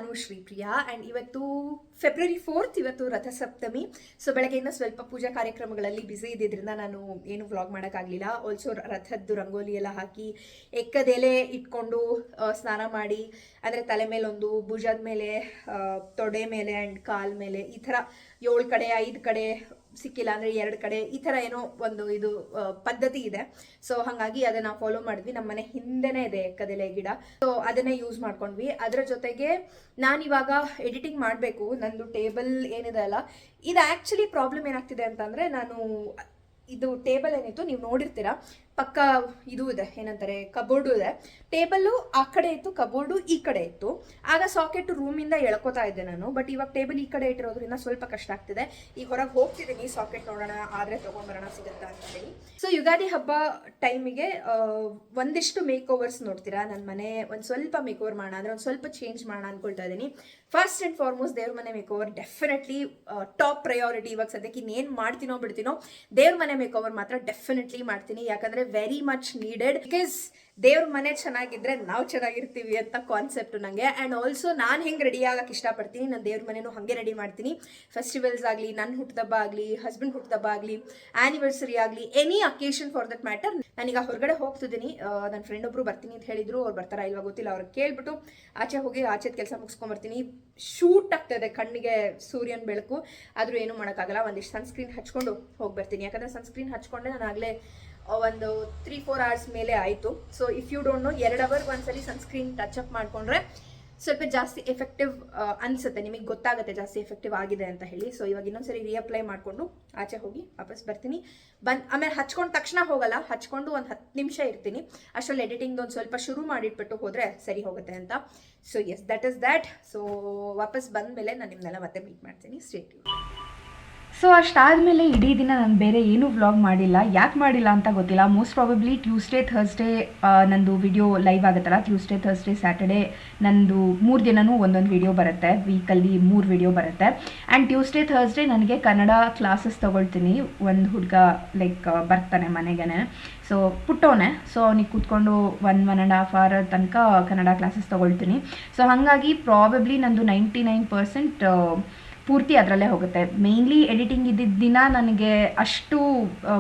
ನಾನು ಶ್ರೀಪ್ರಿಯಾ ಆ್ಯಂಡ್ ಇವತ್ತು February 4th, ಇವತ್ತು ರಥಸಪ್ತಮಿ. ಸೊ ಬೆಳಗ್ಗೆಯಿಂದ ಸ್ವಲ್ಪ ಪೂಜಾ ಕಾರ್ಯಕ್ರಮಗಳಲ್ಲಿ ಬ್ಯುಸಿ ಇದ್ದಿದ್ದರಿಂದ ನಾನು ಏನು ವ್ಲಾಗ್ ಮಾಡೋಕ್ಕಾಗಲಿಲ್ಲ. ಆಲ್ಸೋ ರಥದ್ದು ರಂಗೋಲಿ ಎಲ್ಲ ಹಾಕಿ ಎಕ್ಕದೆಲೆ ಇಟ್ಕೊಂಡು ಸ್ನಾನ ಮಾಡಿ, ಅಂದರೆ ತಲೆ ಮೇಲೆ ಒಂದು, ಭುಜದ ಮೇಲೆ, ತೊಡೆ ಮೇಲೆ ಆ್ಯಂಡ್ ಕಾಲ್ ಮೇಲೆ ಈ ಥರ 7 ಕಡೆ 5 ಕಡೆ ಸಿಕ್ಕಿಲ್ಲ ಅಂದರೆ 2 ಕಡೆ ಈ ಥರ ಏನೋ ಒಂದು ಇದು ಪದ್ಧತಿ ಇದೆ. ಸೊ ಹಾಗಾಗಿ ಅದನ್ನ ನಾವು ಫಾಲೋ ಮಾಡಿದ್ವಿ. ನಮ್ಮ ಮನೆ ಹಿಂದೆನೇ ಇದೆ ಎಕ್ಕದೆಲೆ ಗಿಡ, ಸೊ ಅದನ್ನೇ ಯೂಸ್ ಮಾಡ್ಕೊಂಡ್ವಿ. ಅದರ ಜೊತೆಗೆ ನಾನಿವಾಗ ಎಡಿಟಿಂಗ್ ಮಾಡಬೇಕು. ನಂದು ಟೇಬಲ್ ಏನಿದೆ ಅಲ್ಲ, ಇದು ಆ್ಯಕ್ಚುಲಿ ಪ್ರಾಬ್ಲಮ್ ಏನಾಗ್ತಿದೆ ಅಂತಂದರೆ, ನಾನು ಇದು ಟೇಬಲ್ ಏನಿತ್ತು ನೀವು ನೋಡಿರ್ತೀರಾ, ಪಕ್ಕ ಇದು ಇದೆ, ಏನಂತಾರೆ, ಕಬೋರ್ಡು ಇದೆ. ಟೇಬಲ್ಲು ಆ ಕಡೆ ಇತ್ತು, ಕಬೋರ್ಡು ಈ ಕಡೆ ಇತ್ತು. ಆಗ ಸಾಕೆಟ್ ರೂಮಿಂದ ಎಳ್ಕೊತಾ ಇದ್ದೆ ನಾನು. ಬಟ್ ಇವಾಗ ಟೇಬಲ್ ಈ ಕಡೆ ಇಟ್ಟಿರೋದ್ರಿಂದ ಸ್ವಲ್ಪ ಕಷ್ಟ ಆಗ್ತಿದೆ. ಈಗ ಹೊರಗೆ ಹೋಗ್ತಿದ್ದೀನಿ, ಸಾಕೆಟ್ ನೋಡೋಣ, ಆದರೆ ತೊಗೊಂಡ್ಬರೋಣ ಸಿಗುತ್ತಾ ಅಂತ ಹೇಳಿ. ಸೊ ಯುಗಾದಿ ಹಬ್ಬ ಟೈಮಿಗೆ ಒಂದಿಷ್ಟು ಮೇಕ್ ಓವರ್ಸ್ ನೋಡ್ತೀರಾ. ನನ್ನ ಮನೆ ಒಂದು ಸ್ವಲ್ಪ ಮೇಕ್ ಓವರ್ ಮಾಡೋಣ, ಅಂದರೆ ಒಂದು ಸ್ವಲ್ಪ ಚೇಂಜ್ ಮಾಡೋಣ ಅಂದ್ಕೊಳ್ತಾ ಇದ್ದೀನಿ. ಫಸ್ಟ್ ಆ್ಯಂಡ್ ಫಾರ್ಮೋಸ್ಟ್ ದೇವ್ರ ಮನೆ make over definitely top priority. ಇವಾಗ ಸದ್ಯಕ್ಕೆ ಇನ್ನೇನು ಮಾಡ್ತೀನೋ ಬಿಡ್ತೀನೋ, ದೇವ್ರ ಮನೆ ಮೇಕ್ ಓವರ್ ಮಾತ್ರ ಡೆಫಿನೆಟ್ಲಿ ಮಾಡ್ತೀನಿ. ಯಾಕಂದರೆ ವೆರಿ ಮಚ್ ನೀಡೆಡ್. ಬಿಕಾಸ್ ದೇವ್ರ ಮನೆ ಚೆನ್ನಾಗಿದ್ರೆ ನಾವು ಚೆನ್ನಾಗಿರ್ತೀವಿ ಅಂತ ಕಾನ್ಸೆಪ್ಟ್ ನನಗೆ. ಆ್ಯಂಡ್ ಆಲ್ಸೋ ನಾನು ಹೆಂಗೆ ರೆಡಿ ಆಗಕ್ಕೆ ಇಷ್ಟಪಡ್ತೀನಿ, ನಾನು ದೇವ್ರ ಮನೆಯೂ ಹಾಗೆ ರೆಡಿ ಮಾಡ್ತೀನಿ. ಫೆಸ್ಟಿವಲ್ಸ್ ಆಗಲಿ, ನನ್ನ ಹುಟ್ಟುಹಬ್ಬ ಆಗಲಿ, ಹಸ್ಬೆಂಡ್ ಹುಟ್ಟುಹಬ್ಬ ಆಗಲಿ, ಆ್ಯನಿವರ್ಸರಿ ಆಗಲಿ, any occasion for that matter. ನಾನೀಗ ಹೊರಗಡೆ ಹೋಗ್ತಿದ್ದೀನಿ. ನನ್ನ ಫ್ರೆಂಡ್ ಒಬ್ರು ಬರ್ತೀನಿ ಅಂತ ಹೇಳಿದ್ರು. ಅವ್ರು ಬರ್ತಾರಾ ಇಲ್ವಾ ಗೊತ್ತಿಲ್ಲ. ಅವ್ರಿಗೆ ಕೇಳ್ಬಿಟ್ಟು ಆಚೆ ಹೋಗಿ ಆಚೆದ ಕೆಲಸ ಮುಗಿಸ್ಕೊಂಬರ್ತೀನಿ. ಶೂಟ್ ಆಗ್ತದೆ ಕಣ್ಣಿಗೆ ಸೂರ್ಯನ ಬೆಳಕು, ಆದರೂ ಏನೂ ಮಾಡೋಕ್ಕಾಗಲ್ಲ. ಒಂದಿಷ್ಟು ಸನ್ಸ್ಕ್ರೀನ್ ಹಚ್ಕೊಂಡು ಹೋಗ್ಬರ್ತೀನಿ. ಯಾಕಂದರೆ ಸನ್ಸ್ಕ್ರೀನ್ ಹಚ್ಕೊಂಡೆ ನಾನು ಆಗಲೇ ಒಂದು 3-4 hours ಮೇಲೆ ಆಯಿತು. So if you don't know, 2 hours ಒಂದ್ಸಲಿ ಸನ್ಸ್ಕ್ರೀನ್ ಟಚ್ ಅಪ್ ಮಾಡಿಕೊಂಡ್ರೆ ಸ್ವಲ್ಪ ಜಾಸ್ತಿ ಎಫೆಕ್ಟಿವ್ ಅನಿಸುತ್ತೆ, ನಿಮಗೆ ಗೊತ್ತಾಗುತ್ತೆ ಜಾಸ್ತಿ ಎಫೆಕ್ಟಿವ್ ಆಗಿದೆ ಅಂತ ಹೇಳಿ. ಸೊ ಇವಾಗ ಇನ್ನೊಂದ್ಸರಿ ರೀಅಪ್ಲೈ ಮಾಡಿಕೊಂಡು ಆಚೆ ಹೋಗಿ ವಾಪಸ್ ಬರ್ತೀನಿ. ಆಮೇಲೆ ಹಚ್ಕೊಂಡ ತಕ್ಷಣ ಹೋಗಲ್ಲ, ಹಚ್ಕೊಂಡು ಒಂದು 10 ನಿಮಿಷ ಇರ್ತೀನಿ. ಅಷ್ಟರಲ್ಲಿ ಎಡಿಟಿಂಗ್ ಒಂದು ಸ್ವಲ್ಪ ಶುರು ಮಾಡಿಟ್ಬಿಟ್ಟು ಹೋದರೆ ಸರಿ ಹೋಗುತ್ತೆ ಅಂತ. So yes, that is that. ಸೊ ವಾಪಸ್ ಬಂದಮೇಲೆ ನಾನು ನಿಮ್ಮನ್ನೆಲ್ಲ ಮತ್ತೆ ಮೀಟ್ ಮಾಡ್ತೀನಿ. Stay tune. ಸೊ ಅಷ್ಟಾದಮೇಲೆ ಇಡೀ ದಿನ ನಾನು ಬೇರೆ ಏನೂ ವ್ಲಾಗ್ ಮಾಡಿಲ್ಲ. ಯಾಕೆ ಮಾಡಿಲ್ಲ ಅಂತ ಗೊತ್ತಿಲ್ಲ. ಮೋಸ್ಟ್ ಪ್ರಾಬಬ್ಲಿ ಟ್ಯೂಸ್ಡೇ ಥರ್ಸ್ಡೇ ನಂದು ವಿಡಿಯೋ ಲೈವ್ ಆಗುತ್ತಲ್ಲ, ಟ್ಯೂಸ್ಡೇ ಥರ್ಸ್ಡೇ ಸ್ಯಾಟರ್ಡೇ ನಂದು 3 ದಿನವೂ ಒಂದೊಂದು ವಿಡಿಯೋ ಬರುತ್ತೆ. ವೀಕಲ್ಲಿ 3 ವಿಡಿಯೋ ಬರುತ್ತೆ. ಆ್ಯಂಡ್ ಟ್ಯೂಸ್ಡೇ ಥರ್ಸ್ಡೇ ನನಗೆ ಕನ್ನಡ ಕ್ಲಾಸಸ್ ತೊಗೊಳ್ತೀನಿ. ಒಂದು ಹುಡುಗ ಲೈಕ್ ಬರ್ತಾನೆ ಮನೆಗೇ, ಸೊ ಪುಟ್ಟವನೇ. ಸೊ ಅವನಿಗೆ ಕೂತ್ಕೊಂಡು 1.5 hour ತನಕ ಕನ್ನಡ ಕ್ಲಾಸಸ್ ತೊಗೊಳ್ತೀನಿ. ಸೊ ಹಾಗಾಗಿ ಪ್ರಾಬಬ್ಲಿ ನಂದು 99% ಪೂರ್ತಿ ಅದರಲ್ಲೇ ಹೋಗುತ್ತೆ. ಮೇಯ್ನ್ಲಿ ಎಡಿಟಿಂಗ್ ಇದ್ದಿದ್ದ ದಿನ ನನಗೆ ಅಷ್ಟು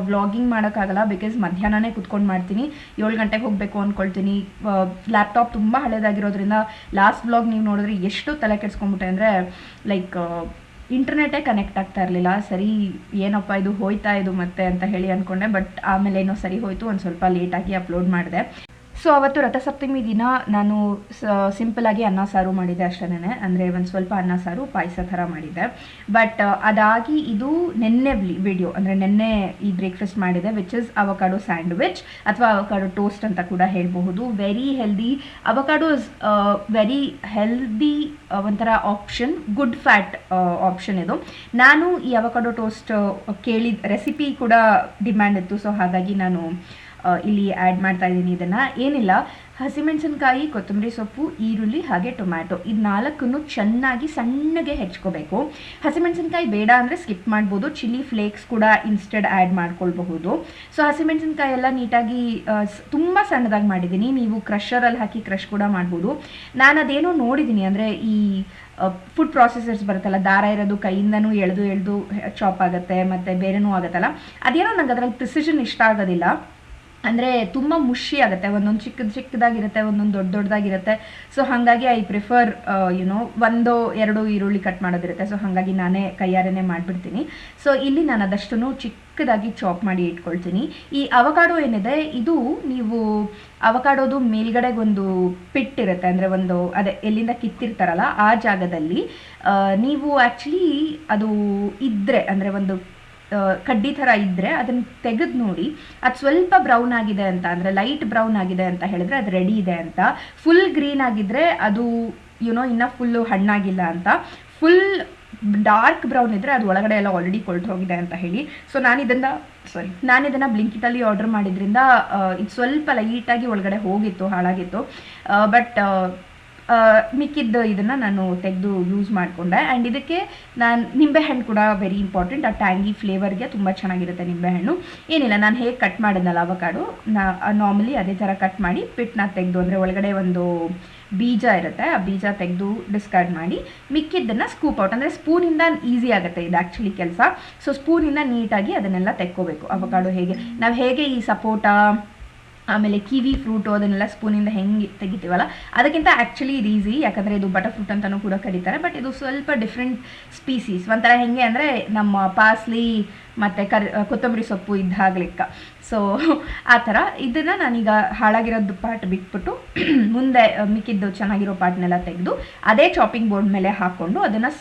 ವ್ಲಾಗಿಂಗ್ ಮಾಡೋಕ್ಕಾಗಲ್ಲ. ಬಿಕಾಸ್ ಮಧ್ಯಾಹ್ನನೇ ಕುತ್ಕೊಂಡು ಮಾಡ್ತೀನಿ. 7 ಗಂಟೆಗೆ ಹೋಗಬೇಕು ಅಂದ್ಕೊಳ್ತೀನಿ. ಲ್ಯಾಪ್ಟಾಪ್ ತುಂಬ ಹಳೇದಾಗಿರೋದ್ರಿಂದ ಲಾಸ್ಟ್ ವ್ಲಾಗ್ ನೀವು ನೋಡಿದ್ರೆ ಎಷ್ಟು ತಲೆ ಕೆಡಿಸ್ಕೊಂಡ್ಬಿಟ್ಟೆ ಅಂದರೆ, ಲೈಕ್ ಇಂಟರ್ನೆಟೇ ಕನೆಕ್ಟ್ ಆಗ್ತಾ ಇರಲಿಲ್ಲ. ಸರಿ ಏನಪ್ಪ ಇದು ಹೋಯ್ತಾ ಇದು ಮತ್ತೆ ಅಂತ ಹೇಳಿ ಅಂದ್ಕೊಂಡೆ. ಬಟ್ ಆಮೇಲೆ ಏನೋ ಸರಿ ಹೋಯಿತು, ಒಂದು ಸ್ವಲ್ಪ ಲೇಟಾಗಿ ಅಪ್ಲೋಡ್ ಮಾಡಿದೆ. ಸೊ ಅವತ್ತು ರಥಸಪ್ತಮಿ ದಿನ ನಾನು ಸಿಂಪಲಾಗಿ ಅನ್ನ ಸಾರು ಮಾಡಿದ್ದೆ ಅಷ್ಟೇ. ಅಂದರೆ ಒಂದು ಸ್ವಲ್ಪ ಅನ್ನ ಸಾರು ಪಾಯಸ ಥರ ಮಾಡಿದ್ದೆ. ಬಟ್ ಅದಾಗಿ ಇದು ನೆನ್ನೆ ವಿಡಿಯೋ, ಅಂದರೆ ನೆನ್ನೆ ಈ ಬ್ರೇಕ್ಫಾಸ್ಟ್ ಮಾಡಿದೆ, ವಿಚ್ ಇಸ್ ಅವಕಾಡೋ ಸ್ಯಾಂಡ್ವಿಚ್ ಅಥವಾ ಅವಕಾಡೋ ಟೋಸ್ಟ್ ಅಂತ ಕೂಡ ಹೇಳಬಹುದು. Very healthy. Avocado is very healthy ಒಂಥರ ಆಪ್ಷನ್, ಗುಡ್ ಫ್ಯಾಟ್ ಆಪ್ಷನ್ ಇದು. ನಾನು ಈ ಅವಕಾಡೋ ಟೋಸ್ಟ್ ಕೇಳಿದ ರೆಸಿಪಿ ಕೂಡ ಡಿಮ್ಯಾಂಡ್ ಇತ್ತು. ಸೊ ಹಾಗಾಗಿ ನಾನು ಇಲ್ಲಿ ಆ್ಯಡ್ ಮಾಡ್ತಾ ಇದ್ದೀನಿ. ಇದನ್ನು ಏನಿಲ್ಲ, ಹಸಿಮೆಣಸಿನ್ಕಾಯಿ, ಕೊತ್ತಂಬರಿ ಸೊಪ್ಪು, ಈರುಳ್ಳಿ ಹಾಗೆ ಟೊಮ್ಯಾಟೊ, ಇದು 4 ಚೆನ್ನಾಗಿ ಸಣ್ಣಗೆ ಹೆಚ್ಕೋಬೇಕು. ಹಸಿಮೆಣಸಿನ್ಕಾಯಿ ಬೇಡ ಅಂದರೆ ಸ್ಕಿಪ್ ಮಾಡ್ಬೋದು. ಚಿಲ್ಲಿ ಫ್ಲೇಕ್ಸ್ ಕೂಡ ಇನ್ಸ್ಟೆಡ್ ಆ್ಯಡ್ ಮಾಡ್ಕೊಳ್ಬಹುದು. ಸೊ ಹಸಿಮೆಣಸಿನ್ಕಾಯಿ ಎಲ್ಲ ನೀಟಾಗಿ ತುಂಬ ಸಣ್ಣದಾಗಿ ಮಾಡಿದ್ದೀನಿ. ನೀವು ಕ್ರಷರಲ್ಲಿ ಹಾಕಿ ಕ್ರಷ್ ಕೂಡ ಮಾಡ್ಬೋದು. ನಾನು ಅದೇನೋ ನೋಡಿದ್ದೀನಿ, ಅಂದರೆ ಈ ಫುಡ್ ಪ್ರಾಸೆಸರ್ಸ್ ಬರುತ್ತಲ್ಲ, ದಾರ ಇರೋದು ಕೈಯಿಂದನೂ ಎಳೆದು ಚಾಪ್ ಆಗುತ್ತೆ, ಮತ್ತು ಬೇರೆನೂ ಆಗುತ್ತಲ್ಲ, ಅದೇನೋ ನಂಗೆ ಅದರಲ್ಲಿ ಪ್ರಿಸಿಷನ್ ಇಷ್ಟ ಆಗೋದಿಲ್ಲ. ಅಂದರೆ ತುಂಬ ಮುಷಿ ಆಗುತ್ತೆ. ಒಂದೊಂದು ಚಿಕ್ಕದಾಗಿರುತ್ತೆ, ಒಂದೊಂದು ದೊಡ್ಡದಾಗಿರುತ್ತೆ. ಸೊ ಹಾಗಾಗಿ ಐ ಪ್ರಿಫರ್ 1-2 ಈರುಳ್ಳಿ ಕಟ್ ಮಾಡೋದಿರುತ್ತೆ. ಸೊ ಹಾಗಾಗಿ ನಾನೇ ಕೈಯಾರೇ ಮಾಡಿಬಿಡ್ತೀನಿ. ಸೊ ಇಲ್ಲಿ ನಾನು ಅದಷ್ಟನ್ನು ಚಿಕ್ಕದಾಗಿ ಚಾಪ್ ಮಾಡಿ ಇಟ್ಕೊಳ್ತೀನಿ. ಈ ಅವಕಾಡೋ ಏನಿದೆ, ಇದು ನೀವು ಅವಕಾಡೋದು ಮೇಲ್ಗಡೆಗೊಂದು ಪಿಟ್ ಇರುತ್ತೆ, ಅಂದರೆ ಒಂದು ಅದೇ ಎಲ್ಲಿಂದ ಕಿತ್ತಿರ್ತಾರಲ್ಲ ಆ ಜಾಗದಲ್ಲಿ ನೀವು ಆ್ಯಕ್ಚುಲಿ ಅದು ಇದ್ದರೆ, ಅಂದರೆ ಒಂದು ಕಡ್ಡಿ ಥರ ಇದ್ದರೆ ಅದನ್ನು ತೆಗೆದು ನೋಡಿ. ಅದು ಸ್ವಲ್ಪ ಬ್ರೌನ್ ಆಗಿದೆ ಅಂತ, ಅಂದರೆ ಲೈಟ್ ಬ್ರೌನ್ ಆಗಿದೆ ಅಂತ ಹೇಳಿದ್ರೆ ಅದು ರೆಡಿ ಇದೆ ಅಂತ. ಫುಲ್ ಗ್ರೀನ್ ಆಗಿದ್ದರೆ ಅದು ಇನ್ನೂ ಫುಲ್ಲು ಹಣ್ಣಾಗಿಲ್ಲ ಅಂತ. ಫುಲ್ ಡಾರ್ಕ್ ಬ್ರೌನ್ ಇದ್ದರೆ ಅದು ಒಳಗಡೆ ಎಲ್ಲ ಆಲ್ರೆಡಿ ಕೊಳ್ತು ಹೋಗಿದೆ ಅಂತ ಹೇಳಿ. ಸೊ ನಾನಿದನ್ನು ಬ್ಲಿಂಕಿಟಲ್ಲಿ ಆರ್ಡರ್ ಮಾಡಿದ್ರಿಂದ ಇದು ಸ್ವಲ್ಪ ಲೈಟಾಗಿ ಒಳಗಡೆ ಹೋಗಿತ್ತು, ಹಾಳಾಗಿತ್ತು. ಬಟ್ ಮಿಕ್ಕಿದ್ದು ಇದನ್ನು ನಾನು ತೆಗೆದು ಯೂಸ್ ಮಾಡಿಕೊಂಡೆ. ಆ್ಯಂಡ್ ಇದಕ್ಕೆ ನಾನು ನಿಂಬೆಹಣ್ಣು ಕೂಡ ವೆರಿ ಇಂಪಾರ್ಟೆಂಟ್. ಆ ಟ್ಯಾಂಗಿ ಫ್ಲೇವರ್ಗೆ ತುಂಬ ಚೆನ್ನಾಗಿರುತ್ತೆ ನಿಂಬೆಹಣ್ಣು. ಏನಿಲ್ಲ, ನಾನು ಹೇಗೆ ಕಟ್ ಮಾಡಿದ್ನಲ್ಲ ಅವಕಾಡು, ನಾರ್ಮಲಿ ಅದೇ ಥರ ಕಟ್ ಮಾಡಿ ಪಿಟ್ನ ತೆಗೆದು, ಅಂದರೆ ಒಳಗಡೆ ಒಂದು ಬೀಜ ಇರುತ್ತೆ, ಆ ಬೀಜ ತೆಗೆದು ಡಿಸ್ಕಾರ್ಡ್ ಮಾಡಿ ಮಿಕ್ಕಿದ್ದನ್ನು ಸ್ಕೂಪ್ ಔಟ್, ಅಂದರೆ ಸ್ಪೂನಿಂದ ಈಸಿ ಆಗುತ್ತೆ ಇದು ಆ್ಯಕ್ಚುಲಿ ಕೆಲಸ. ಸೊ ಸ್ಪೂನಿಂದ ನೀಟಾಗಿ ಅದನ್ನೆಲ್ಲ ತೆಕ್ಕೋಬೇಕು. ಅವಕಾಡೋ ನಾವು ಹೇಗೆ ಈ ಸಪೋಟ ಆಮೇಲೆ ಕಿವಿ ಫ್ರೂಟು ಅದನ್ನೆಲ್ಲ ಸ್ಪೂನಿಂದ ಹೆಂಗೆ ತೆಗಿತೀವಲ್ಲ ಅದಕ್ಕಿಂತ ಆ್ಯಕ್ಚುಲಿ ಇದು ಈಸಿ, ಯಾಕಂದರೆ ಇದು ಬಟರ್ ಫ್ರೂಟ್ ಅಂತಲೂ ಕೂಡ ಕರೀತಾರೆ. ಬಟ್ ಇದು ಸ್ವಲ್ಪ ಡಿಫ್ರೆಂಟ್ ಸ್ಪೀಸೀಸ್, ಒಂಥರ ಹೆಂಗೆ ಅಂದರೆ ನಮ್ಮ ಪಾಸ್ಲಿ ಮತ್ತು ಕೊತ್ತಂಬರಿ ಸೊಪ್ಪು ಇದ್ದಾಗ ಲೆಕ್ಕ. ಸೊ ಆ ಥರ ಇದನ್ನು ನಾನೀಗ ಹಾಳಾಗಿರೋದು ಪಾರ್ಟ್ ಬಿಟ್ಬಿಟ್ಟು ಮುಂದೆ ಮಿಕ್ಕಿದ್ದು ಚೆನ್ನಾಗಿರೋ ಪಾರ್ಟ್ನೆಲ್ಲ ತೆಗೆದು ಅದೇ ಚಾಪಿಂಗ್ ಬೋರ್ಡ್ ಮೇಲೆ ಹಾಕ್ಕೊಂಡು ಅದನ್ನು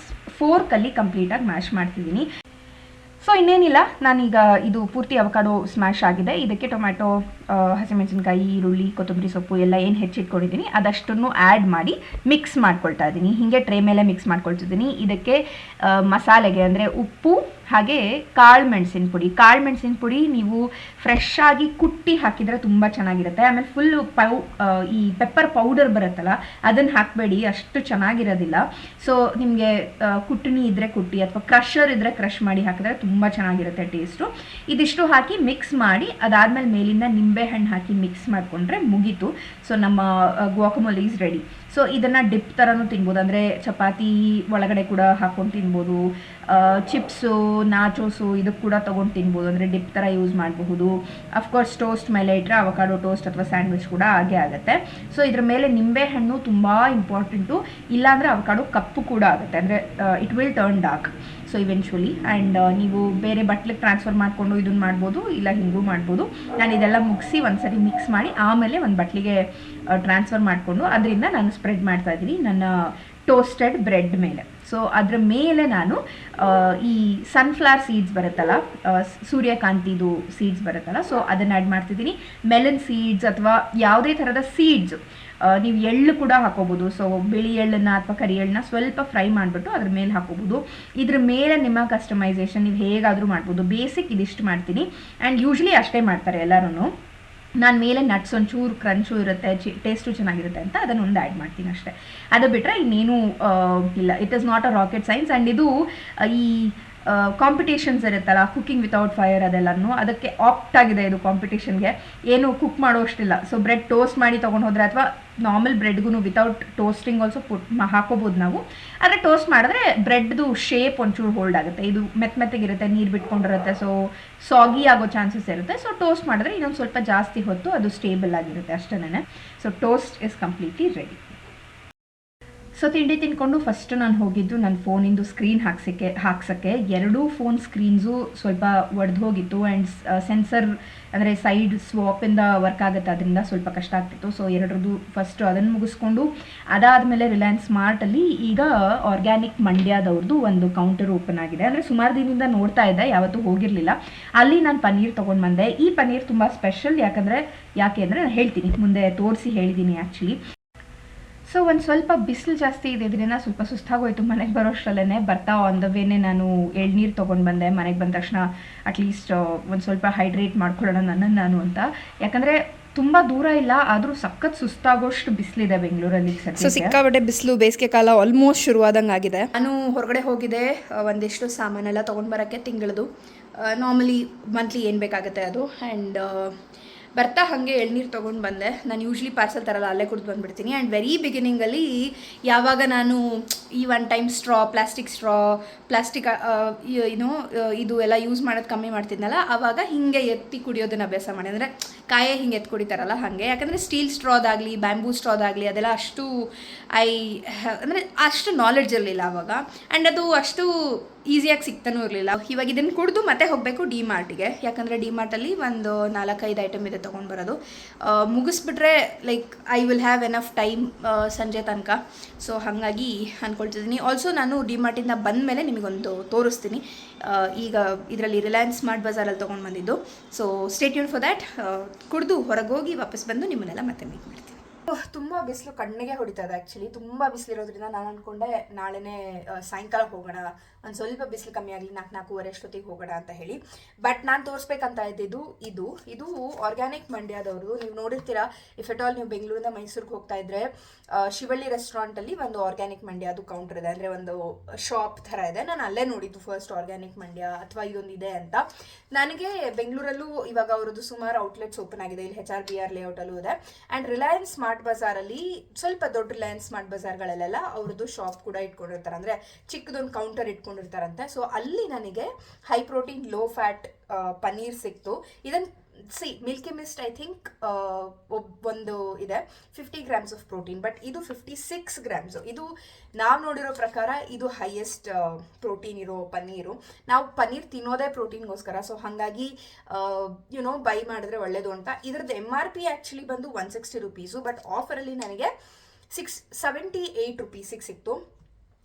ಫೋರ್ಕಲ್ಲಿ ಕಂಪ್ಲೀಟಾಗಿ ಮ್ಯಾಶ್ ಮಾಡ್ತಿದ್ದೀನಿ. ಸೊ ಇನ್ನೇನಿಲ್ಲ, ನಾನೀಗ ಇದು ಪೂರ್ತಿ ಅವಕಾಡೋ ಸ್ಮ್ಯಾಶ್ ಆಗಿದೆ. ಇದಕ್ಕೆ ಟೊಮ್ಯಾಟೊ, ಹಸಿಮೆಣಸಿನ್ಕಾಯಿ, ಈರುಳ್ಳಿ, ಕೊತ್ತಂಬರಿ ಸೊಪ್ಪು ಎಲ್ಲ ಏನು ಹೆಚ್ಚಿಟ್ಕೊಂಡಿದ್ದೀನಿ ಅದಷ್ಟನ್ನು ಆ್ಯಡ್ ಮಾಡಿ ಮಿಕ್ಸ್ ಮಾಡ್ಕೊಳ್ತಾ ಇದ್ದೀನಿ. ಹೀಗೆ ಟ್ರೇ ಮೇಲೆ ಮಿಕ್ಸ್ ಮಾಡ್ಕೊಳ್ತಿದ್ದೀನಿ. ಇದಕ್ಕೆ ಮಸಾಲೆಗೆ ಅಂದರೆ ಉಪ್ಪು ಹಾಗೆ ಕಾಳು ಮೆಣಸಿನ ಪುಡಿ ನೀವು ಫ್ರೆಶ್ ಆಗಿ ಕುಟ್ಟಿ ಹಾಕಿದರೆ ತುಂಬ ಚೆನ್ನಾಗಿರುತ್ತೆ. ಆಮೇಲೆ ಫುಲ್ಲು ಈ ಪೆಪ್ಪರ್ ಪೌಡರ್ ಬರುತ್ತಲ್ಲ ಅದನ್ನು ಹಾಕಬೇಡಿ, ಅಷ್ಟು ಚೆನ್ನಾಗಿರೋದಿಲ್ಲ. ಸೊ ನಿಮಗೆ ಕುಟ್ಟಣಿ ಇದ್ದರೆ ಕುಟ್ಟಿ ಅಥವಾ ಕ್ರಷರ್ ಇದ್ದರೆ ಕ್ರಷ್ ಮಾಡಿ ಹಾಕಿದ್ರೆ ತುಂಬ ಚೆನ್ನಾಗಿರುತ್ತೆ ಟೇಸ್ಟು. ಇದಿಷ್ಟು ಹಾಕಿ ಮಿಕ್ಸ್ ಮಾಡಿ ಅದಾದಮೇಲೆ ಮೇಲಿಂದ ನಿಂಬೆಹಣ್ಣು ಹಾಕಿ ಮಿಕ್ಸ್ ಮಾಡಿಕೊಂಡ್ರೆ ಮುಗೀತು. ಸೊ ನಮ್ಮ ಗ್ವಾಕಮೊಲಿ ಈಸ್ ರೆಡಿ. ಸೊ ಇದನ್ನು ಡಿಪ್ ಥರನೂ ತಿನ್ಬೋದು, ಅಂದರೆ ಚಪಾತಿ ಒಳಗಡೆ ಕೂಡ ಹಾಕ್ಕೊಂಡು ತಿನ್ಬೋದು. ಚಿಪ್ಸು, ನಾಚೋಸು ಇದಕ್ಕೆ ಕೂಡ ತೊಗೊಂಡು ತಿನ್ಬೋದು, ಅಂದರೆ ಡಿಪ್ ಥರ ಯೂಸ್ ಮಾಡಬಹುದು. ಅಫ್ಕೋರ್ಸ್ ಟೋಸ್ಟ್ ಮೇಲೆ ಇಟ್ಟರೆ ಅವಕಾಡೋ ಟೋಸ್ಟ್ ಅಥವಾ ಸ್ಯಾಂಡ್ವಿಚ್ ಕೂಡ ಹಾಗೆ ಆಗುತ್ತೆ. ಸೊ ಇದ್ರ ಮೇಲೆ ನಿಂಬೆಹಣ್ಣು ತುಂಬ ಇಂಪಾರ್ಟೆಂಟು, ಇಲ್ಲಾಂದರೆ ಅವಕಾಡೋ ಕಪ್ಪು ಕೂಡ ಆಗುತ್ತೆ, ಅಂದರೆ it will turn dark. So eventually and ನೀವು ಬೇರೆ ಬಟ್ಲಿಗೆ ಟ್ರಾನ್ಸ್ಫರ್ ಮಾಡಿಕೊಂಡು ಇದನ್ನು ಮಾಡ್ಬೋದು, ಇಲ್ಲ ಹಿಂಗೂ ಮಾಡ್ಬೋದು. ನಾನು ಇದೆಲ್ಲ ಮುಗಿಸಿ ಒಂದ್ಸರಿ ಮಿಕ್ಸ್ ಮಾಡಿ ಆಮೇಲೆ ಒಂದು ಬಟ್ಲಿಗೆ ಟ್ರಾನ್ಸ್ಫರ್ ಮಾಡಿಕೊಂಡು ಅದರಿಂದ ನಾನು ಸ್ಪ್ರೆಡ್ ಮಾಡ್ತಾ ಇದ್ದೀನಿ ನನ್ನ ಟೋಸ್ಟೆಡ್ ಬ್ರೆಡ್ ಮೇಲೆ. ಸೊ ಅದರ ಮೇಲೆ ನಾನು ಈ ಸನ್ಫ್ಲವರ್ ಸೀಡ್ಸ್ ಬರುತ್ತಲ್ಲ, ಸೂರ್ಯಕಾಂತಿದು ಸೀಡ್ಸ್ ಬರುತ್ತಲ್ಲ, ಸೊ ಅದನ್ನು ಆ್ಯಡ್ ಮಾಡ್ತಿದ್ದೀನಿ. ಮೆಲನ್ ಸೀಡ್ಸ್ ಅಥವಾ ಯಾವುದೇ ಥರದ ಸೀಡ್ಸ್, ನೀವು ಎಳ್ಳು ಕೂಡ ಹಾಕೋಬೋದು. ಸೊ ಬಿಳಿ ಎಳ್ಳನ್ನು ಅಥವಾ ಕರಿ ಎಳ್ಳನ್ನ ಸ್ವಲ್ಪ ಫ್ರೈ ಮಾಡಿಬಿಟ್ಟು ಅದ್ರ ಮೇಲೆ ಹಾಕೋಬೋದು. ಇದ್ರ ಮೇಲೆ ನಿಮ್ಮ ಕಸ್ಟಮೈಸೇಷನ್ ನೀವು ಹೇಗಾದರೂ ಮಾಡ್ಬೋದು. ಬೇಸಿಕ್ ಇದಿಷ್ಟು ಮಾಡ್ತೀನಿ ಆ್ಯಂಡ್ ಯೂಶ್ವಲಿ ಅಷ್ಟೇ ಮಾಡ್ತಾರೆ ಎಲ್ಲರೂ. ನಾನು ಮೇಲೆ ನಟ್ಸ್ ಒಂಚೂರು ಕ್ರಂಚು ಇರುತ್ತೆ, ಟೇಸ್ಟು ಚೆನ್ನಾಗಿರುತ್ತೆ ಅಂತ ಅದನ್ನು ಒಂದು ಆ್ಯಡ್ ಮಾಡ್ತೀನಿ ಅಷ್ಟೇ. ಅದು ಬಿಟ್ಟರೆ ಇನ್ನೇನು ಇಲ್ಲ. It is not a rocket science. And ಇದು ಈ ಕಾಂಪಿಟೇಷನ್ಸ್ ಇರುತ್ತಲ್ಲ, ಕುಕ್ಕಿಂಗ್ ವಿತೌಟ್ ಫೈರ್ ಅದೆಲ್ಲನೂ ಅದಕ್ಕೆ ಆಪ್ಟ್ ಆಗಿದೆ ಇದು ಕಾಂಪಿಟೇಷನ್ಗೆ. ಏನು ಕುಕ್ ಮಾಡೋಷ್ಟಿಲ್ಲ. ಸೊ ಬ್ರೆಡ್ ಟೋಸ್ಟ್ ಮಾಡಿ ತೊಗೊಂಡು ಹೋದರೆ ಅಥವಾ ನಾರ್ಮಲ್ ಬ್ರೆಡ್ಗೂ ವಿತೌಟ್ ಟೋಸ್ಟಿಂಗ್ ಆಲ್ಸೋ ಹಾಕೋಬೋದು ನಾವು. ಆದರೆ ಟೋಸ್ಟ್ ಮಾಡಿದ್ರೆ ಬ್ರೆಡ್ದು ಶೇಪ್ ಒಂಚೂರು ಹೋಲ್ಡ್ ಆಗುತ್ತೆ. ಇದು ಮೆತ್ತಗಿರುತ್ತೆ, ನೀರು ಬಿಟ್ಕೊಂಡಿರುತ್ತೆ, ಸೊ ಸಾಗಿ ಆಗೋ ಚಾನ್ಸಸ್ ಇರುತ್ತೆ. ಸೊ ಟೋಸ್ಟ್ ಮಾಡಿದ್ರೆ ಇನ್ನೊಂದು ಸ್ವಲ್ಪ ಜಾಸ್ತಿ ಹೊತ್ತು ಅದು ಸ್ಟೇಬಲ್ ಆಗಿರುತ್ತೆ ಅಷ್ಟೇ. So toast is completely ready. So ತಿಂಡಿ ತಿನ್ಕೊಂಡು ಫಸ್ಟ್ ನಾನು ಹೋಗಿದ್ದು ನನ್ನ ಫೋನಿಂದು ಸ್ಕ್ರೀನ್ ಹಾಕ್ಸೋಕ್ಕೆ. ಎರಡೂ ಫೋನ್ ಸ್ಕ್ರೀನ್ಸು ಸ್ವಲ್ಪ ಒಡೆದು ಹೋಗಿತ್ತು ಆ್ಯಂಡ್ ಸೆನ್ಸರ್ ಅಂದರೆ ಸೈಡ್ ಸ್ವಾಪಿಂದ ವರ್ಕ್ ಆಗುತ್ತೆ, ಅದರಿಂದ ಸ್ವಲ್ಪ ಕಷ್ಟ ಆಗ್ತಿತ್ತು. ಸೊ ಎರಡರದ್ದು ಫಸ್ಟು ಅದನ್ನು ಮುಗಿಸ್ಕೊಂಡು ಅದಾದಮೇಲೆ ರಿಲಯನ್ಸ್ ಸ್ಮಾರ್ಟಲ್ಲಿ ಈಗ ಆರ್ಗ್ಯಾನಿಕ್ ಮಂಡ್ಯದವ್ರದ್ದು ಒಂದು ಕೌಂಟರ್ ಓಪನ್ ಆಗಿದೆ. ಅಂದರೆ ಸುಮಾರು ದಿನದಿಂದ ನೋಡ್ತಾ ಇದ್ದೆ, ಯಾವತ್ತೂ ಹೋಗಿರಲಿಲ್ಲ. ಅಲ್ಲಿ ನಾನು ಪನ್ನೀರ್ ತೊಗೊಂಡು ಬಂದೆ. ಈ ಪನ್ನೀರ್ ತುಂಬ ಸ್ಪೆಷಲ್, ಯಾಕೆ ಅಂದರೆ ನಾನು ಹೇಳ್ತೀನಿ, ಮುಂದೆ ತೋರಿಸಿ ಹೇಳಿದ್ದೀನಿ ಆ್ಯಕ್ಚುಲಿ. ಸೊ ಒಂದು ಸ್ವಲ್ಪ ಬಿಸಿಲು ಜಾಸ್ತಿ ಇದರಿಂದ ಸ್ವಲ್ಪ ಸುಸ್ತಾಗೋಯ್ತು ಮನೆಗೆ ಬರೋಷ್ಟರಲ್ಲೇ. ಬರ್ತಾ ಆನ್ ದ ವೇನೆ ನಾನು ಎಳ್ನೀರು ತೊಗೊಂಡು ಬಂದೆ. ಮನೆಗೆ ಬಂದ ತಕ್ಷಣ ಅಟ್ಲೀಸ್ಟ್ ಒಂದು ಸ್ವಲ್ಪ ಹೈಡ್ರೇಟ್ ಮಾಡ್ಕೊಳ್ಳೋಣ ನನ್ನನ್ನು ನಾನು ಅಂತ. ಯಾಕಂದರೆ ತುಂಬ ದೂರ ಇಲ್ಲ, ಆದರೂ ಸಖತ್ ಸುಸ್ತಾಗೋಷ್ಟು ಬಿಸಿಲಿದೆ ಬೆಂಗಳೂರಲ್ಲಿ. ಸೊ ಸಿಕ್ಕಾಪಟ್ಟೆ ಬಿಸಿಲು, ಬೇಸಿಗೆ ಕಾಲ ಆಲ್ಮೋಸ್ಟ್ ಶುರುವಾದಂಗೆ ಆಗಿದೆ. ನಾನು ಹೊರಗಡೆ ಹೋಗಿದೆ ಒಂದಿಷ್ಟು ಸಾಮಾನೆಲ್ಲ ತೊಗೊಂಡು ಬರೋಕ್ಕೆ, ತಿಂಗಳದು ನಾರ್ಮಲಿ ಮಂತ್ಲಿ ಏನು ಬೇಕಾಗುತ್ತೆ ಅದು. ಆ್ಯಂಡ್ ಬರ್ತಾ ಹಾಗೆ ಎಳ್ನೀರು ತೊಗೊಂಡು ಬಂದೆ. ನಾನು ಯೂಶ್ವಲಿ ಪಾರ್ಸಲ್ ತರಲ್ಲ, ಅಲ್ಲೇ ಕುಡಿದು ಬಂದುಬಿಡ್ತೀನಿ. ಆ್ಯಂಡ್ ವೆರಿ ಬಿಗಿನಿಂಗಲ್ಲಿ ಯಾವಾಗ ನಾನು ಈ ಒನ್ ಟೈಮ್ ಪ್ಲಾಸ್ಟಿಕ್ ಇದು ಎಲ್ಲ ಯೂಸ್ ಮಾಡೋದು ಕಮ್ಮಿ ಮಾಡ್ತಿದ್ನಲ್ಲ, ಆವಾಗ ಹಿಂಗೆ ಎತ್ತಿ ಕುಡಿಯೋದನ್ನ ಅಭ್ಯಾಸ ಮಾಡಿ. ಅಂದರೆ ಕಾಯೇ ಹಿಂಗೆ ಎತ್ತು ಕುಡಿತಾರಲ್ಲ ಹಾಗೆ. ಯಾಕಂದರೆ ಸ್ಟೀಲ್ ಸ್ಟ್ರಾದಾಗಲಿ ಬ್ಯಾಂಬೂ ಸ್ಟ್ರಾದಾಗಲಿ ಅದೆಲ್ಲ ಅಷ್ಟು ಅಷ್ಟು ನಾಲೆಡ್ಜ್ ಇರಲಿಲ್ಲ ಆವಾಗ. ಆ್ಯಂಡ್ ಅದು ಅಷ್ಟು ಈಸಿಯಾಗಿ ಸಿಗ್ತಾನೂ ಇರಲಿಲ್ಲ. ಇವಾಗ ಇದನ್ನು ಕುಡಿದು ಮತ್ತೆ ಹೋಗಬೇಕು ಡಿ ಮಾರ್ಟಿಗೆ. ಯಾಕಂದರೆ ಡಿ ಮಾರ್ಟಲ್ಲಿ ಒಂದು 4-5 ಐಟಮ್ ಇದೆ ತೊಗೊಂಡು ಬರೋದು. ಮುಗಿಸ್ಬಿಟ್ರೆ like I will have enough time ಸಂಜೆ ತನಕ. ಸೊ ಹಾಗಾಗಿ ಅಂದ್ಕೊಳ್ತಿದ್ದೀನಿ. ಆಲ್ಸೋ ನಾನು ಡಿ ಮಾರ್ಟಿಂದ ಬಂದ ಮೇಲೆ ನಿಮಗೊಂದು ತೋರಿಸ್ತೀನಿ. ಈಗ ಇದರಲ್ಲಿ ರಿಲಯನ್ಸ್ ಸ್ಮಾರ್ಟ್ ಬಜಾರಲ್ಲಿ ತೊಗೊಂಡು ಬಂದಿದ್ದು. So stay tune for that. ಕುಡಿದು ಹೊರಗೆ ಹೋಗಿ ವಾಪಸ್ ಬಂದು ನಿಮ್ಮನ್ನೆಲ್ಲ ಮತ್ತೆ ಮೀಟ್ ಮಾಡ್ತೀನಿ. ತುಂಬ ಬಿಸಿಲು ಕಣ್ಣಿಗೆ ಹೊಡಿತಾ ಇದೆ ಆ್ಯಕ್ಚುಲಿ. ತುಂಬ ಬಿಸಿಲಿರೋದ್ರಿಂದ ನಾನು ಅಂದ್ಕೊಂಡೆ ನಾಳೆನೇ ಸಾಯಂಕಾಲ ಹೋಗೋಣ, ಒಂದು ಸ್ವಲ್ಪ ಬಿಸಿಲು ಕಮ್ಮಿ ಆಗಲಿ, 4-4:15 ಅಷ್ಟೊತ್ತಿಗೆ ಹೋಗೋಣ ಅಂತ ಹೇಳಿ. ಬಟ್ ನಾನು ತೋರಿಸ್ಬೇಕಂತ ಇದ್ದಿದ್ದು ಇದು ಆರ್ಗ್ಯಾನಿಕ್ ಮಂಡ್ಯದವರು. ನೀವು ನೋಡಿರ್ತೀರಾ, ಇಫ್ ಎಟ್ ಆಲ್ ನೀವು ಬೆಂಗಳೂರಿಂದ ಮೈಸೂರಿಗೆ ಹೋಗ್ತಾ ಇದ್ರೆ ಶಿವಳ್ಳಿ ರೆಸ್ಟೋರೆಂಟಲ್ಲಿ ಒಂದು ಆರ್ಗ್ಯಾನಿಕ್ ಮಂಡ್ಯ ಅದು ಕೌಂಟರ್ ಇದೆ, ಅಂದರೆ ಒಂದು ಶಾಪ್ ಥರ ಇದೆ. ನಾನು ಅಲ್ಲೇ ನೋಡಿದ್ದು ಫಸ್ಟ್ ಆರ್ಗ್ಯಾನಿಕ್ ಮಂಡ್ಯ ಅಥವಾ ಇದೊಂದು ಇದೆ ಅಂತ. ನನಗೆ ಬೆಂಗಳೂರಲ್ಲೂ ಇವಾಗ ಅವರದ್ದು ಸುಮಾರು ಔಟ್ಲೆಟ್ಸ್ ಓಪನ್ ಆಗಿದೆ. ಇಲ್ಲಿ HRBR ಲೇಔಟಲ್ಲೂ ಇದೆ. ಆ್ಯಂಡ್ ರಿಲಯನ್ಸ್ ಸ್ಮಾರ್ಟ್ ಸ್ಮಾರ್ಟ್ ಬಜಾರಲ್ಲಿ ಸ್ವಲ್ಪ ದೊಡ್ಡ ರಿಲಯನ್ಸ್ ಸ್ಮಾರ್ಟ್ ಬಜಾರ್ಗಳಲ್ಲೆಲ್ಲ ಅವ್ರದ್ದು ಶಾಪ್ ಕೂಡ ಇಟ್ಕೊಂಡಿರ್ತಾರೆ, ಅಂದರೆ ಚಿಕ್ಕದೊಂದು ಕೌಂಟರ್ ಇಟ್ಕೊಂಡಿರ್ತಾರಂತೆ. ಸೊ ಅಲ್ಲಿ ನನಗೆ high protein low fat paneer ಸಿಕ್ತು. ಇದನ್ನು ಮಿಲ್ಕಿ ಮಿಸ್ಟ್ ಐ ಥಿಂಕ್ ಒಂದು ಇದೆ 50 ಗ್ರಾಮ್ಸ್ ಆಫ್ ಪ್ರೋಟೀನ್, ಬಟ್ ಇದು 56 ಗ್ರಾಮ್ಸು. ಇದು ನಾವು ನೋಡಿರೋ ಪ್ರಕಾರ ಇದು ಹೈಯೆಸ್ಟ್ ಪ್ರೋಟೀನ್ ಇರೋ ಪನ್ನೀರು. ನಾವು ಪನ್ನೀರ್ ತಿನ್ನೋದೇ ಪ್ರೋಟೀನ್ಗೋಸ್ಕರ, ಸೊ ಹಾಗಾಗಿ ಬೈ ಮಾಡಿದ್ರೆ ಒಳ್ಳೇದು ಅಂತ. ಇದ್ರದ್ದು MRP ಆ್ಯಕ್ಚುಲಿ ಬಂದು 160 ರುಪೀಸು, ಬಟ್ ಆಫರಲ್ಲಿ ನನಗೆ 78 ರುಪೀಸಿಗೆ ಸಿಕ್ತು.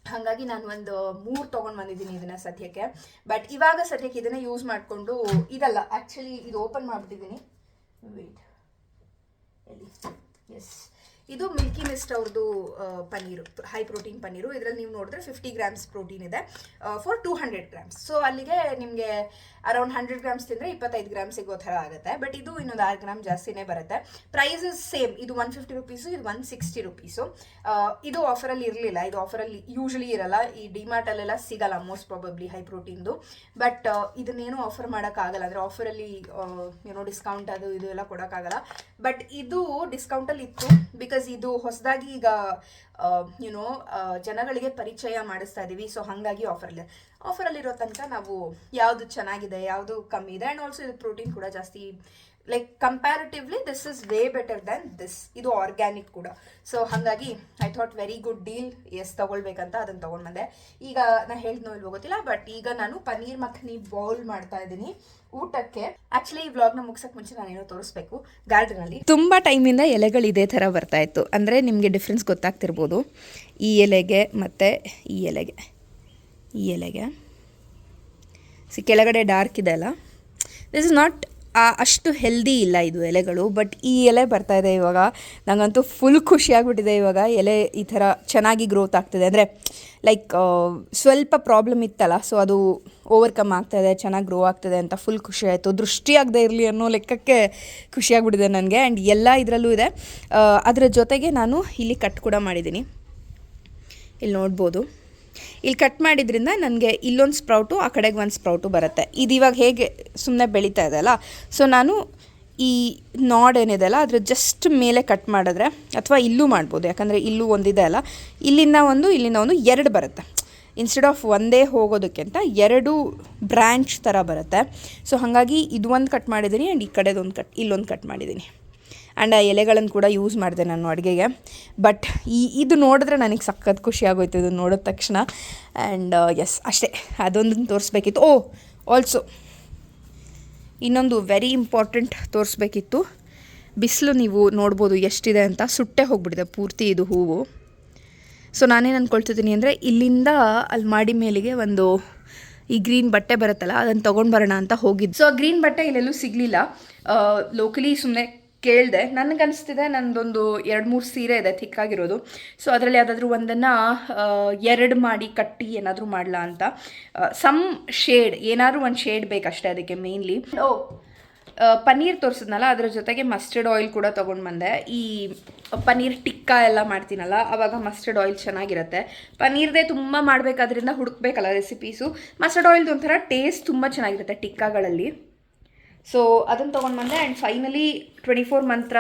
ಹಾಗಾಗಿ ನಾನು ಒಂದು 3 ತೊಗೊಂಡು ಬಂದಿದ್ದೀನಿ ಇದನ್ನು ಸದ್ಯಕ್ಕೆ. ಬಟ್ ಇವಾಗ ಸದ್ಯಕ್ಕೆ ಇದನ್ನೇ ಯೂಸ್ ಮಾಡಿಕೊಂಡು, ಇದಲ್ಲ ಆ್ಯಕ್ಚುಲಿ ಇದು ಓಪನ್ ಮಾಡಿಬಿಟ್ಟಿದ್ದೀನಿ. ವೇಟ್, ಎಲ್ಲಿ, ಎಸ್, ಇದು ಮಿಲ್ಕಿ ಮಿಸ್ಟ್ ಅವ್ರದ್ದು ಪನ್ನೀರು, ಹೈ ಪ್ರೋಟೀನ್ ಪನ್ನೀರು. ಇದರಲ್ಲಿ ನೀವು ನೋಡಿದ್ರೆ 50 ಗ್ರಾಮ್ಸ್ ಪ್ರೋಟೀನ್ ಇದೆ ಫಾರ್ 200 ಗ್ರಾಮ್ಸ್. ಸೊ ಅಲ್ಲಿಗೆ ನಿಮಗೆ ಅರೌಂಡ್ 100 ಗ್ರಾಮ್ಸ್ ತಿಂದರೆ 25 ಗ್ರಾಮ್ ಸಿಗೋ ಥರ ಆಗುತ್ತೆ. ಬಟ್ ಇದು ಇನ್ನೊಂದು 6 ಗ್ರಾಮ್ ಜಾಸ್ತಿನೇ ಬರುತ್ತೆ. ಪ್ರೈಸಸ್ ಸೇಮ್, ಇದು 150 ರುಪೀಸು, ಇದು 160 ರುಪೀಸು. ಇದು ಆಫರಲ್ಲಿ ಇರಲಿಲ್ಲ, ಇದು ಆಫರಲ್ಲಿ ಯೂಶಲಿ ಇರಲ್ಲ, ಈ ಡಿಮಾರ್ಟಲ್ಲೆಲ್ಲ ಸಿಗಲ್ಲ ಮೋಸ್ಟ್ ಪ್ರಾಬಬ್ಲಿ ಹೈ ಪ್ರೋಟೀನ್ದು. ಬಟ್ ಇದನ್ನೇನು ಆಫರ್ ಮಾಡೋಕ್ಕಾಗಲ್ಲ, ಅಂದರೆ ಆಫರಲ್ಲಿ ಡಿಸ್ಕೌಂಟ್ ಅದು ಇದು ಎಲ್ಲ ಕೊಡೋಕ್ಕಾಗಲ್ಲ. ಬಟ್ ಇದು ಡಿಸ್ಕೌಂಟಲ್ಲಿ ಇತ್ತು, ಬಿಕಾಸ್ ಇದು ಹೊಸದಾಗಿ ಈಗ ಜನಗಳಿಗೆ ಪರಿಚಯ ಮಾಡಿಸ್ತಾ ಇದ್ದೀವಿ. ಸೊ ಹಾಗಾಗಿ ಆಫರಲ್ಲಿರೋ ತನಕ ನಾವು ಯಾವುದು ಚೆನ್ನಾಗಿದೆ, ಯಾವುದು ಕಮ್ಮಿ ಇದೆ, ಆ್ಯಂಡ್ ಆಲ್ಸೋ ಇದು ಪ್ರೋಟೀನ್ ಕೂಡ ಜಾಸ್ತಿ, like comparatively this is way better than this. ಇದು ಆರ್ಗ್ಯಾನಿಕ್ ಕೂಡ. ಸೊ ಹಾಗಾಗಿ I thought very good deal, yes ತಗೊಳ್ಬೇಕಂತ ಅದನ್ನು ತೊಗೊಂಡ್ಬಂದೆ. ಈಗ ನಾನು ಹೇಳಿದ್ನೋ ಇಲ್ವೋ ಗೊತ್ತಿಲ್ಲ, ಬಟ್ ಈಗ ನಾನು ಪನ್ನೀರ್ ಮಖನಿ ಬೌಲ್ ಮಾಡ್ತಾ ಇದ್ದೀನಿ ಊಟಕ್ಕೆ. ಆಕ್ಚುಲಿ ಈ ವ್ಲಾಗ್ನ ಮುಗಿಸೋಕೆ ಮುಂಚೆ ನಾನೇನೋ ತೋರಿಸ್ಬೇಕು. ಗಾರ್ಡನಲ್ಲಿ ತುಂಬ ಟೈಮಿಂದ ಎಲೆಗಳು ಇದೇ ಥರ ಬರ್ತಾ ಇತ್ತು, ಅಂದರೆ ನಿಮಗೆ ಡಿಫ್ರೆನ್ಸ್ ಗೊತ್ತಾಗ್ತಿರ್ಬೋದು. ಈ ಎಲೆಗೆ ಮತ್ತು ಈ ಎಲೆಗೆ ಕೆಳಗಡೆ ಡಾರ್ಕ್ ಇದೆ ಅಲ್ಲ, ದಿಸ್ ಇಸ್ ನಾಟ್ ಅಷ್ಟು ಹೆಲ್ದಿ ಇಲ್ಲ ಇದು ಎಲೆಗಳು. ಬಟ್ ಈ ಎಲೆ ಬರ್ತಾ ಇದೆ ಇವಾಗ. ನನಗಂತೂ ಫುಲ್ ಖುಷಿಯಾಗ್ಬಿಟ್ಟಿದೆ ಇವಾಗ. ಎಲೆ ಈ ಥರ ಚೆನ್ನಾಗಿ ಗ್ರೋತ್ ಆಗ್ತಿದೆ, ಅಂದರೆ ಲೈಕ್ ಸ್ವಲ್ಪ ಪ್ರಾಬ್ಲಮ್ ಇತ್ತಲ್ಲ, ಸೊ ಅದು ಓವರ್ಕಮ್ ಆಗ್ತಾಯಿದೆ, ಚೆನ್ನಾಗಿ ಗ್ರೋ ಆಗ್ತಿದೆ ಅಂತ ಫುಲ್ ಖುಷಿ ಆಯಿತು. ದೃಷ್ಟಿ ಆಗದೆ ಇರಲಿ ಅನ್ನೋ ಲೆಕ್ಕಕ್ಕೆ ಖುಷಿಯಾಗ್ಬಿಟ್ಟಿದೆ ನನಗೆ. ಆ್ಯಂಡ್ ಎಲ್ಲ ಇದರಲ್ಲೂ ಇದೆ. ಅದರ ಜೊತೆಗೆ ನಾನು ಇಲ್ಲಿ ಕಟ್ ಕೂಡ ಮಾಡಿದ್ದೀನಿ, ಇಲ್ಲಿ ನೋಡ್ಬೋದು. ಇಲ್ಲಿ ಕಟ್ ಮಾಡಿದ್ರಿಂದ ನನಗೆ ಇಲ್ಲೊಂದು ಸ್ಪ್ರೌಟು, ಆ ಕಡೆಗೆ ಒಂದು ಸ್ಪ್ರೌಟು ಬರುತ್ತೆ. ಇದು ಇವಾಗ ಹೇಗೆ ಸುಮ್ಮನೆ ಬೆಳೀತಾ ಇದೆ ಅಲ್ಲ, ಸೊ ನಾನು ಈ ನಾಡ್ ಏನಿದೆ ಅಲ್ಲ ಅದ್ರ ಜಸ್ಟ್ ಮೇಲೆ ಕಟ್ ಮಾಡಿದ್ರೆ, ಅಥವಾ ಇಲ್ಲೂ ಮಾಡ್ಬೋದು, ಯಾಕಂದರೆ ಇಲ್ಲೂ ಒಂದಿದೆ ಅಲ್ಲ, ಇಲ್ಲಿಂದ ಒಂದು 2 ಬರುತ್ತೆ. ಇನ್ಸ್ಟೆಡ್ ಆಫ್ ಒಂದೇ ಹೋಗೋದಕ್ಕಿಂತ 2 ಬ್ರ್ಯಾಂಚ್ ಥರ ಬರುತ್ತೆ. ಸೊ ಹಾಗಾಗಿ ಇದು ಒಂದು ಕಟ್ ಮಾಡಿದ್ದೀನಿ, ಆ್ಯಂಡ್ ಈ ಕಡೆದೊಂದು ಇಲ್ಲೊಂದು ಕಟ್ ಮಾಡಿದ್ದೀನಿ. ಆ್ಯಂಡ್ ಆ ಎಲೆಗಳನ್ನು ಕೂಡ ಯೂಸ್ ಮಾಡಿದೆ ನಾನು ಅಡುಗೆಗೆ. ಬಟ್ ಇದು ನೋಡಿದ್ರೆ ನನಗೆ ಸಖತ್ ಖುಷಿ ಆಗೋಯ್ತು ಇದು ನೋಡಿದ ತಕ್ಷಣ. ಆ್ಯಂಡ್ ಎಸ್, ಅಷ್ಟೇ, ಅದೊಂದನ್ನು ತೋರಿಸ್ಬೇಕಿತ್ತು. ಆಲ್ಸೋ ಇನ್ನೊಂದು ವೆರಿ ಇಂಪಾರ್ಟೆಂಟ್ ತೋರಿಸ್ಬೇಕಿತ್ತು. ಬಿಸಿಲು ನೀವು ನೋಡ್ಬೋದು ಎಷ್ಟಿದೆ ಅಂತ, ಸುಟ್ಟೆ ಹೋಗ್ಬಿಟ್ಟಿದೆ ಪೂರ್ತಿ ಇದು ಹೂವು. ಸೊ ನಾನೇನು ಅಂದ್ಕೊಳ್ತಿದ್ದೀನಿ ಅಂದರೆ, ಇಲ್ಲಿಂದ ಅಲ್ಲಿ ಮಾಡಿ ಮೇಲಿಗೆ ಒಂದು ಈ ಗ್ರೀನ್ ಬಟ್ಟೆ ಬರುತ್ತಲ್ಲ, ಅದನ್ನು ತೊಗೊಂಡು ಬರೋಣ ಅಂತ ಹೋಗಿದ್ದು. ಸೊ ಆ ಗ್ರೀನ್ ಬಟ್ಟೆ ಇಲ್ಲೆಲ್ಲೂ ಸಿಗಲಿಲ್ಲ. ಲೋಕಲಿ ಸುಮ್ಮನೆ ಕೇಳಿದೆ. ನನಗನ್ನಿಸ್ತಿದೆ ನನ್ನದೊಂದು 2-3 ಸೀರೆ ಇದೆ ಥಿಕ್ಕಾಗಿರೋದು. ಸೊ ಅದರಲ್ಲಿ ಯಾವುದಾದ್ರೂ ಒಂದನ್ನು 2 ಮಾಡಿ ಕಟ್ಟಿ ಏನಾದರೂ ಮಾಡಲಾ ಅಂತ. ಸಮ್ ಶೇಡ್, ಏನಾದರೂ ಒಂದು ಶೇಡ್ ಬೇಕಷ್ಟೇ ಅದಕ್ಕೆ ಮೇನ್ಲಿ. ಪನ್ನೀರ್ ತೋರಿಸಿದ್ನಲ್ಲ, ಅದರ ಜೊತೆಗೆ ಮಸ್ಟರ್ಡ್ ಆಯಿಲ್ ಕೂಡ ತೊಗೊಂಡು ಬಂದೆ. ಈ ಪನ್ನೀರ್ ಟಿಕ್ಕಾ ಎಲ್ಲ ಮಾಡ್ತೀನಲ್ಲ, ಆವಾಗ ಮಸ್ಟರ್ಡ್ ಆಯಿಲ್ ಚೆನ್ನಾಗಿರುತ್ತೆ. ಪನ್ನೀರ್ದೇ ತುಂಬ ಮಾಡಬೇಕಾದ್ರಿಂದ ಹುಡುಕ್ಬೇಕಲ್ಲ ರೆಸಿಪೀಸು. ಮಸ್ಟರ್ಡ್ ಆಯಿಲ್ದು ಒಂಥರ ಟೇಸ್ಟ್ ತುಂಬ ಚೆನ್ನಾಗಿರುತ್ತೆ ಟಿಕ್ಕಾಗಳಲ್ಲಿ. ಸೊ ಅದನ್ನು ತೊಗೊಂಡು ಬಂದೆ. ಆ್ಯಂಡ್ ಫೈನಲಿ 24 ಮಂತ್ರ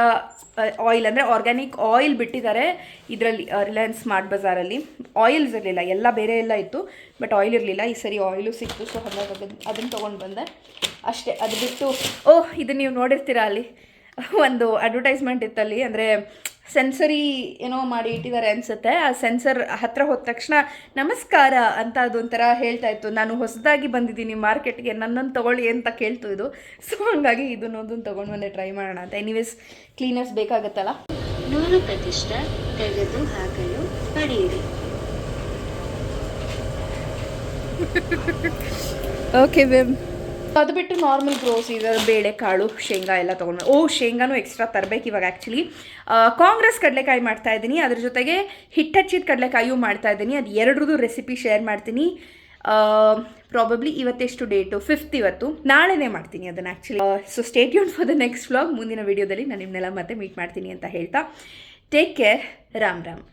ಆಯಿಲ್, ಅಂದರೆ ಆರ್ಗ್ಯಾನಿಕ್ ಆಯಿಲ್ ಬಿಟ್ಟಿದ್ದಾರೆ ಇದರಲ್ಲಿ ರಿಲಯನ್ಸ್ ಸ್ಮಾರ್ಟ್ ಬಜಾರಲ್ಲಿ. ಆಯಿಲ್ಸ್ ಇರಲಿಲ್ಲ, ಎಲ್ಲ ಬೇರೆ ಎಲ್ಲ ಇತ್ತು, ಬಟ್ ಆಯಿಲ್ ಇರಲಿಲ್ಲ. ಈ ಸರಿ ಆಯಿಲು ಸಿಕ್ತು. ಸೊ ಹಾಗಾಗಿ ಅದನ್ನು ತೊಗೊಂಡು ಬಂದೆ ಅಷ್ಟೇ. ಅದು ಬಿಟ್ಟು ಇದನ್ನು ನೀವು ನೋಡಿರ್ತೀರ, ಅಲ್ಲಿ ಒಂದು ಅಡ್ವರ್ಟೈಸ್ಮೆಂಟ್ ಇತ್ತಲ್ಲಿ, ಅಂದರೆ ಸೆನ್ಸರಿ ಏನೋ ಮಾಡಿ ಇಟ್ಟಿದ್ದಾರೆ ಅನಿಸುತ್ತೆ. ಆ ಸೆನ್ಸರ್ ಹತ್ತಿರ ಹೋದ ತಕ್ಷಣ ನಮಸ್ಕಾರ ಅಂತ ಅದೊಂಥರ ಹೇಳ್ತಾ ಇತ್ತು. ನಾನು ಹೊಸದಾಗಿ ಬಂದಿದ್ದೀನಿ ಮಾರ್ಕೆಟ್ಗೆ, ನನ್ನನ್ನು ತೊಗೊಳ್ಳಿ ಅಂತ ಕೇಳ್ತು ಇದು. ಸೊ ಹಾಗಾಗಿ ಇದನ್ನೊಂದನ್ನು ತೊಗೊಂಡು ಬಂದೆ, ಟ್ರೈ ಮಾಡೋಣ ಅಂತ. Anyways cleaners ಬೇಕಾಗುತ್ತಲ್ಲ. 100% ತೆಗೆದು ಹಾಕಲು ಪಡೆಯಿರಿ. Okay ma'am. ಅದು ಬಿಟ್ಟು ನಾರ್ಮಲ್ ಗ್ರೋಸೀಸ್, ಬೇಳೆ ಕಾಳು, ಶೇಂಗಾ ಎಲ್ಲ ತೊಗೊಂಡು, ಶೇಂಗಾನು ಎಕ್ಸ್ಟ್ರಾ ತರಬೇಕು ಇವಾಗ. ಆ್ಯಕ್ಚುಲಿ ಕಾಂಗ್ರೆಸ್ ಕಡಲೆಕಾಯಿ ಮಾಡ್ತಾಯಿದ್ದೀನಿ, ಅದ್ರ ಜೊತೆಗೆ ಹಿಟ್ಟಚ್ಚಿದ ಕಡಲೆಕಾಯಿಯೂ ಮಾಡ್ತಾಯಿದ್ದೀನಿ. ಅದು ಎರಡರದ್ದು ರೆಸಿಪಿ ಶೇರ್ ಮಾಡ್ತೀನಿ. ಪ್ರಾಬಬ್ಲಿ ಇವತ್ತೆಷ್ಟು ಡೇಟು, 5th ಇವತ್ತು, ನಾಳೆನೇ ಮಾಡ್ತೀನಿ ಅದನ್ನು actually. So stay tune for the next vlog. ಮುಂದಿನ ವೀಡಿಯೋದಲ್ಲಿ ನಾನು ನಿಮ್ಮನ್ನೆಲ್ಲ ಮತ್ತೆ ಮೀಟ್ ಮಾಡ್ತೀನಿ ಅಂತ ಹೇಳ್ತಾ, ಟೇಕ್ ಕೇರ್. ರಾಮ್ ರಾಮ್.